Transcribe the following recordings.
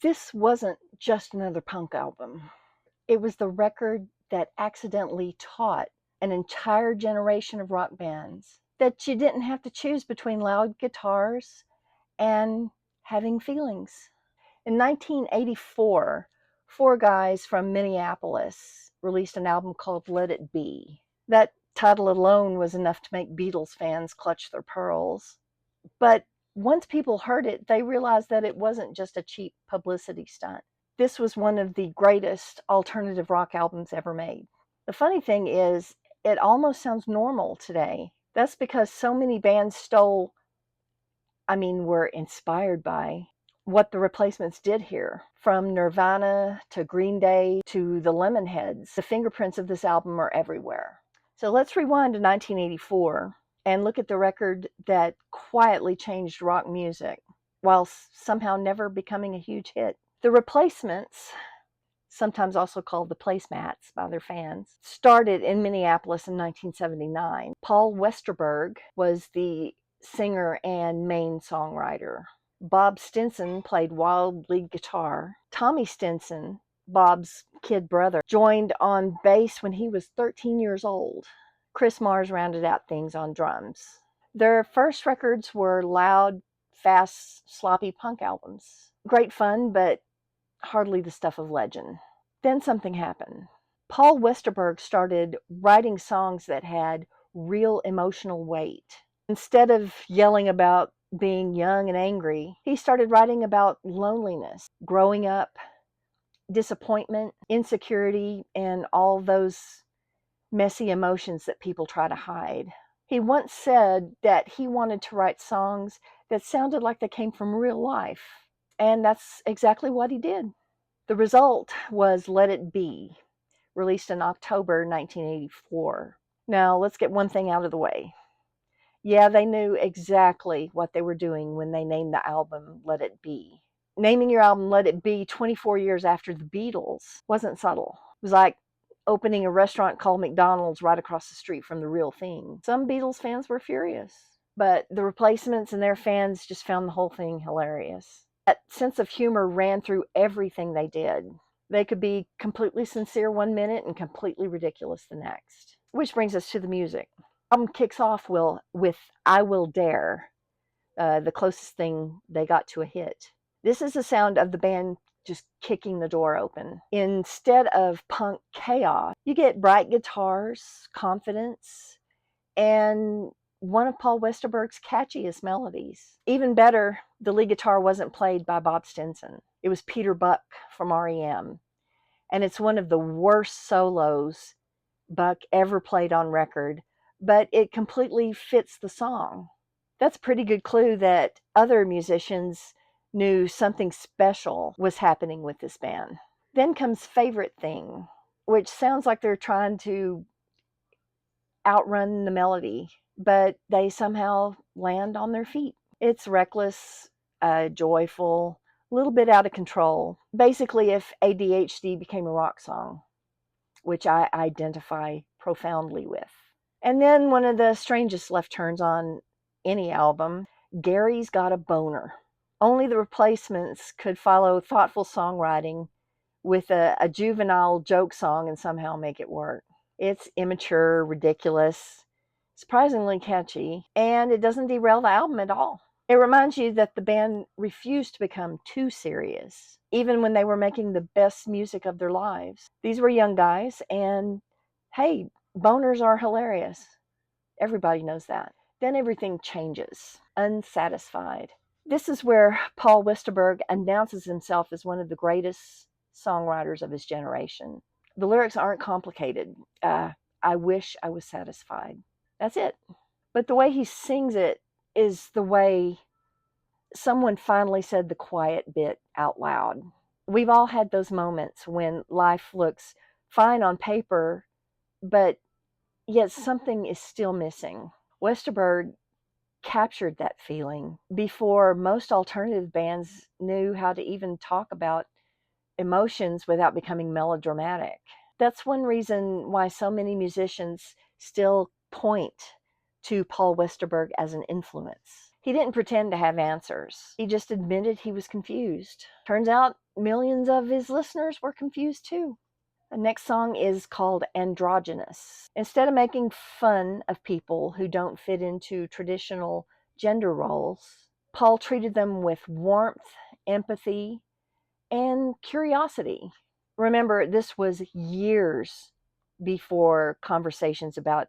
This wasn't just another punk album. It was the record that accidentally taught an entire generation of rock bands that you didn't have to choose between loud guitars and having feelings. In 1984, four guys from Minneapolis released an album called Let It Be. That title alone was enough to make Beatles fans clutch their pearls. But once people heard it, they realized that it wasn't just a cheap publicity stunt. This was one of the greatest alternative rock albums ever made. The funny thing is, it almost sounds normal today. That's because so many bands were inspired by what the Replacements did here. From Nirvana to Green Day to the Lemonheads, the fingerprints of this album are everywhere. So let's rewind to 1984 and look at the record that quietly changed rock music while somehow never becoming a huge hit. The Replacements, sometimes also called the Placemats by their fans, started in Minneapolis in 1979. Paul Westerberg was the singer and main songwriter. Bob Stinson played wild lead guitar. Tommy Stinson, Bob's kid brother, joined on bass when he was 13 years old. Chris Mars rounded out things on drums. Their first records were loud, fast, sloppy punk albums. Great fun, but hardly the stuff of legend. Then something happened. Paul Westerberg started writing songs that had real emotional weight. Instead of yelling about being young and angry, he started writing about loneliness, growing up, disappointment, insecurity, and all those messy emotions that people try to hide. He once said that he wanted to write songs that sounded like they came from real life, and that's exactly what he did. The result was Let It Be, released in October 1984. Now, let's get one thing out of the way. Yeah, they knew exactly what they were doing when they named the album Let It Be. Naming your album Let It Be 24 years after the Beatles wasn't subtle. It was like opening a restaurant called McDonald's right across the street from the real thing. Some Beatles fans were furious, but the Replacements and their fans just found the whole thing hilarious. That sense of humor ran through everything they did. They could be completely sincere one minute and completely ridiculous the next. Which brings us to the music. The album kicks off with I Will Dare, the closest thing they got to a hit. This is the sound of the band just kicking the door open. Instead of punk chaos, you get bright guitars, confidence, and one of Paul Westerberg's catchiest melodies. Even better, the lead guitar wasn't played by Bob Stinson. It was Peter Buck from REM. And it's one of the worst solos Buck ever played on record, but it completely fits the song. That's a pretty good clue that other musicians knew something special was happening with this band. Then comes Favorite Thing, which sounds like they're trying to outrun the melody, but they somehow land on their feet. It's reckless, joyful, a little bit out of control. Basically, if ADHD became a rock song, which I identify profoundly with. And then one of the strangest left turns on any album, Gary's Got a Boner. Only the Replacements could follow thoughtful songwriting with a juvenile joke song and somehow make it work. It's immature, ridiculous, surprisingly catchy, and it doesn't derail the album at all. It reminds you that the band refused to become too serious, even when they were making the best music of their lives. These were young guys, and hey, boners are hilarious. Everybody knows that. Then everything changes. Unsatisfied. This is where Paul Westerberg announces himself as one of the greatest songwriters of his generation. The lyrics aren't complicated. I wish I was satisfied. That's it. But the way he sings it is the way someone finally said the quiet bit out loud. We've all had those moments when life looks fine on paper, but yet something is still missing. Westerberg captured that feeling before most alternative bands knew how to even talk about emotions without becoming melodramatic. That's one reason why so many musicians still point to Paul Westerberg as an influence. He didn't pretend to have answers. He just admitted he was confused. Turns out millions of his listeners were confused too. The next song is called Androgynous. Instead of making fun of people who don't fit into traditional gender roles, Paul treated them with warmth, empathy, and curiosity. Remember, this was years before conversations about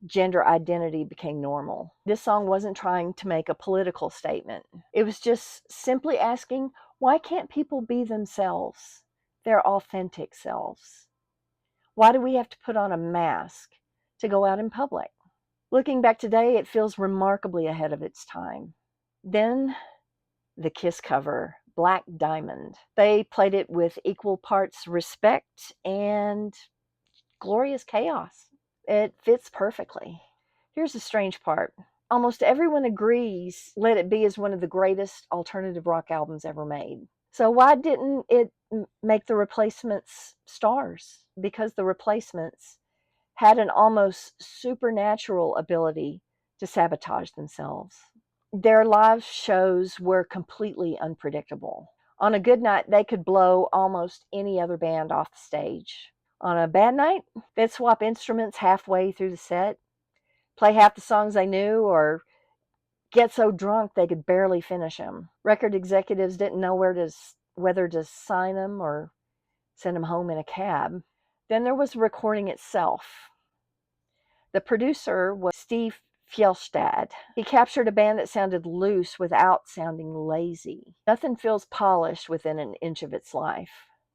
gender identity became normal. This song wasn't trying to make a political statement. It was just simply asking, why can't people be themselves, their authentic selves? Why do we have to put on a mask to go out in public? Looking back today, it feels remarkably ahead of its time. Then the Kiss cover, Black Diamond. They played it with equal parts respect and glorious chaos. It fits perfectly. Here's the strange part. Almost everyone agrees Let It Be is one of the greatest alternative rock albums ever made. So why didn't it make the Replacements stars? Because the Replacements had an almost supernatural ability to sabotage themselves. Their live shows were completely unpredictable. On a good night, they could blow almost any other band off the stage. On a bad night, they'd swap instruments halfway through the set, play half the songs they knew, or get so drunk they could barely finish them. Record executives didn't know whether to sign them or send them home in a cab. Then there was the recording itself. The producer was Steve Fjellstad. He captured a band that sounded loose without sounding lazy. Nothing feels polished within an inch of its life.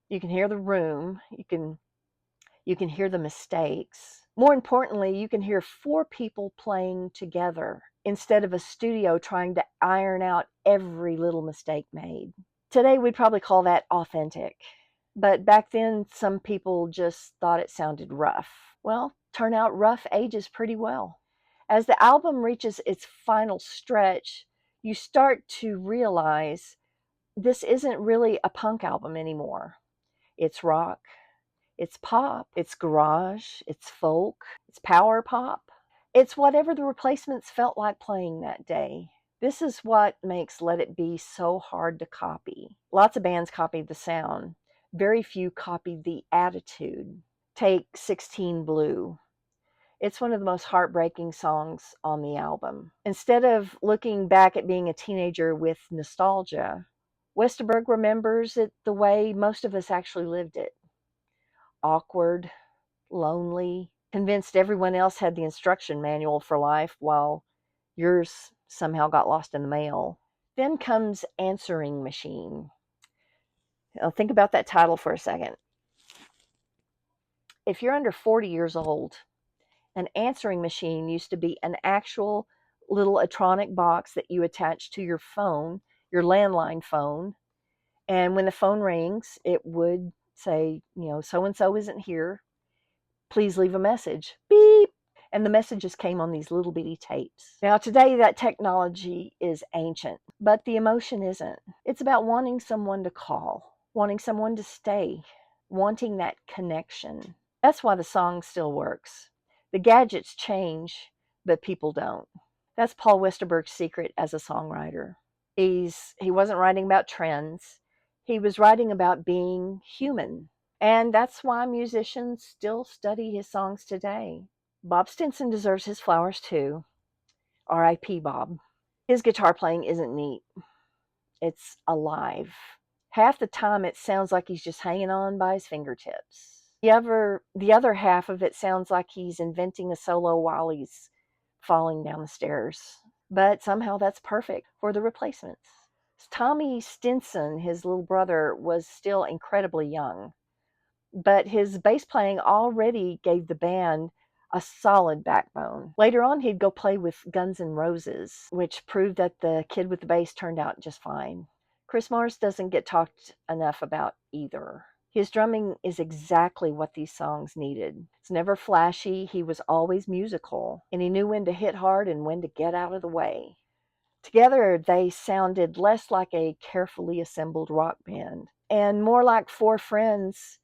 You can hear the room. You can hear the mistakes. More importantly, you can hear four people playing together instead of a studio trying to iron out every little mistake made. Today, we'd probably call that authentic. But back then, some people just thought it sounded rough. Well, turn out rough ages pretty well. As the album reaches its final stretch, you start to realize this isn't really a punk album anymore. It's rock, it's pop, it's garage, it's folk, it's power pop. It's whatever the Replacements felt like playing that day. This is what makes Let It Be so hard to copy. Lots of bands copied the sound. Very few copied the attitude. Take 16 Blue. It's one of the most heartbreaking songs on the album. Instead of looking back at being a teenager with nostalgia, Westerberg remembers it the way most of us actually lived it. Awkward, lonely, convinced everyone else had the instruction manual for life while yours somehow got lost in the mail. Then comes Answering Machine. Now, think about that title for a second. If you're under 40 years old, an answering machine used to be an actual little electronic box that you attach to your phone, your landline phone. And when the phone rings, it would say, so and so isn't here. Please leave a message. Beep. And the messages came on these little bitty tapes. Now, today, that technology is ancient, but the emotion isn't. It's about wanting someone to call, wanting someone to stay, wanting that connection. That's why the song still works. The gadgets change, but people don't. That's Paul Westerberg's secret as a songwriter. He wasn't writing about trends. He was writing about being human. And that's why musicians still study his songs today. Bob Stinson deserves his flowers too. R.I.P. Bob. His guitar playing isn't neat. It's alive. Half the time it sounds like he's just hanging on by his fingertips. The other half of it sounds like he's inventing a solo while he's falling down the stairs. But somehow that's perfect for the Replacements. Tommy Stinson, his little brother, was still incredibly young, but his bass playing already gave the band a solid backbone. Later on, he'd go play with Guns N' Roses, which proved that the kid with the bass turned out just fine. Chris Mars doesn't get talked enough about either. His drumming is exactly what these songs needed. It's never flashy, he was always musical, and he knew when to hit hard and when to get out of the way. Together, they sounded less like a carefully assembled rock band and more like four friends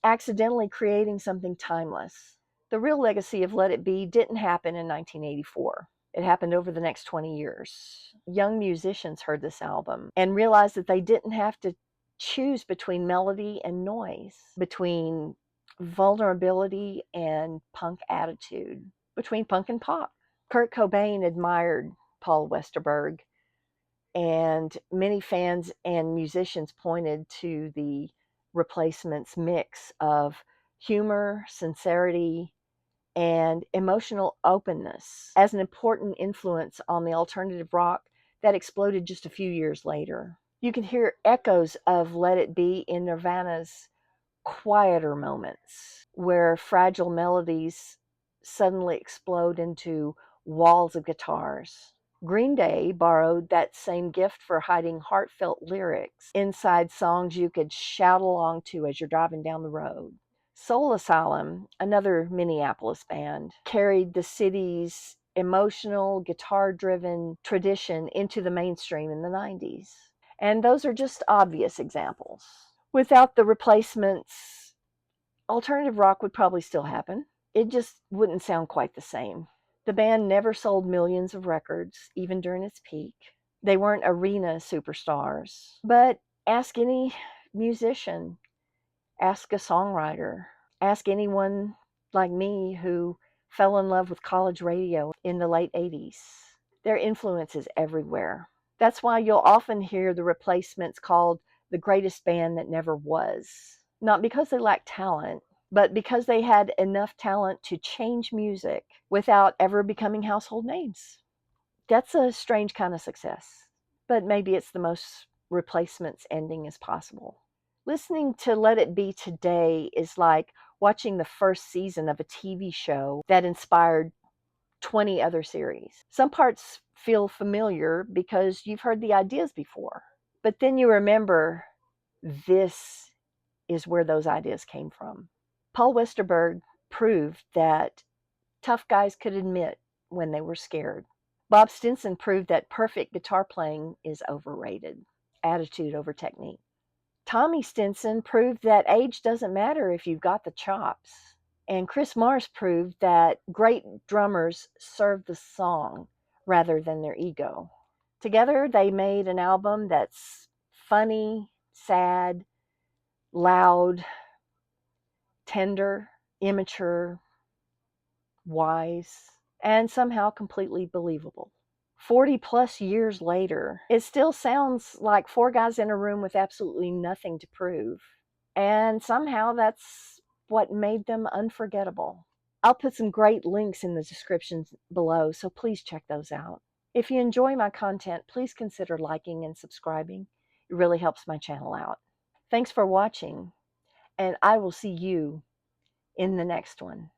accidentally creating something timeless. The real legacy of Let It Be didn't happen in 1984. It happened over the next 20 years. Young musicians heard this album and realized that they didn't have to choose between melody and noise, between vulnerability and punk attitude, between punk and pop. Kurt Cobain admired Paul Westerberg, and many fans and musicians pointed to the Replacements' mix of humor, sincerity, and emotional openness as an important influence on the alternative rock that exploded just a few years later. You can hear echoes of Let It Be in Nirvana's quieter moments, where fragile melodies suddenly explode into walls of guitars. Green Day borrowed that same gift for hiding heartfelt lyrics inside songs you could shout along to as you're driving down the road. Soul Asylum, another Minneapolis band, carried the city's emotional, guitar-driven tradition into the mainstream in the 90s. And those are just obvious examples. Without the Replacements, alternative rock would probably still happen. It just wouldn't sound quite the same. The band never sold millions of records, even during its peak. They weren't arena superstars. But ask any musician, ask a songwriter, ask anyone like me who fell in love with college radio in the late 80s. Their influence is everywhere. That's why you'll often hear the Replacements called the greatest band that never was. Not because they lacked talent, but because they had enough talent to change music without ever becoming household names. That's a strange kind of success, but maybe it's the most Replacements ending as possible. Listening to Let It Be today is like watching the first season of a TV show that inspired 20 other series. Some parts feel familiar because you've heard the ideas before, but then you remember this is where those ideas came from. Paul Westerberg proved that tough guys could admit when they were scared. Bob Stinson proved that perfect guitar playing is overrated, attitude over technique. Tommy Stinson proved that age doesn't matter if you've got the chops. And Chris Mars proved that great drummers serve the song rather than their ego. Together, they made an album that's funny, sad, loud, tender, immature, wise, and somehow completely believable. 40 plus years later, it still sounds like four guys in a room with absolutely nothing to prove. And somehow that's what made them unforgettable. I'll put some great links in the descriptions below, so please check those out. If you enjoy my content, please consider liking and subscribing. It really helps my channel out. Thanks for watching, and I will see you in the next one.